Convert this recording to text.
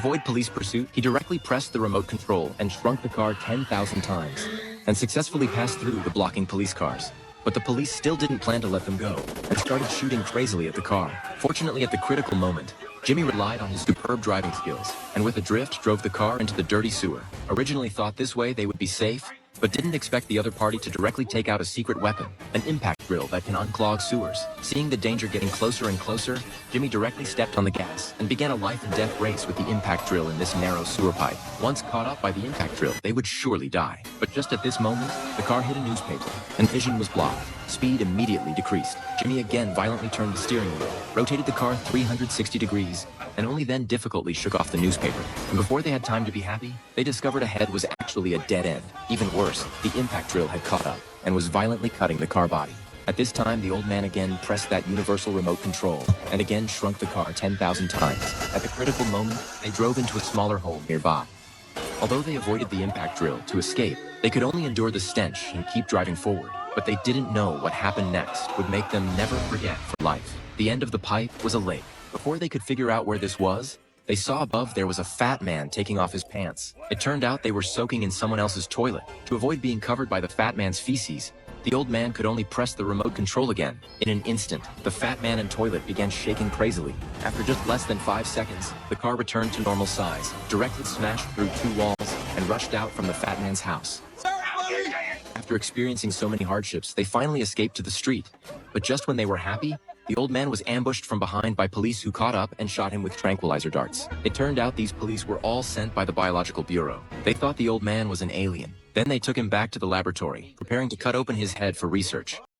avoid police pursuit, he directly pressed the remote control and shrunk the car 10,000 times, and successfully passed through the blocking police cars. But the police still didn't plan to let them go, and started shooting crazily at the car. Fortunately, at the critical moment, Jimmy relied on his superb driving skills, and with a drift drove the car into the dirty sewer. Originally thought this way they would be safe, but didn't expect the other party to directly take out a secret weapon, an impact drill that can unclog sewers. Seeing the danger getting closer and closer, Jimmy directly stepped on the gas and began a life-and-death race with the impact drill in this narrow sewer pipe. Once caught up by the impact drill, they would surely die. But just at this moment, the car hit a newspaper, and vision was blocked. Speed immediately decreased. Jimmy again violently turned the steering wheel, rotated the car 360 degrees, and only then difficultly shook off the newspaper. And before they had time to be happy, they discovered ahead was actually a dead end. Even worse, the impact drill had caught up and was violently cutting the car body. At this time, the old man again pressed that universal remote control and again shrunk the car 10,000 times. At the critical moment, they drove into a smaller hole nearby. Although they avoided the impact drill to escape, they could only endure the stench and keep driving forward. But they didn't know what happened next would make them never forget for life. The end of the pipe was a lake. Before they could figure out where this was, they saw above there was a fat man taking off his pants. It turned out they were soaking in someone else's toilet. To avoid being covered by the fat man's feces, the old man could only press the remote control again. In an instant, the fat man and toilet began shaking crazily. After just less than 5 seconds, the car returned to normal size, directly smashed through 2 walls, and rushed out from the fat man's house. After experiencing so many hardships, they finally escaped to the street. But just when they were happy, the old man was ambushed from behind by police who caught up and shot him with tranquilizer darts. It turned out these police were all sent by the Biological Bureau. They thought the old man was an alien. Then they took him back to the laboratory, preparing to cut open his head for research.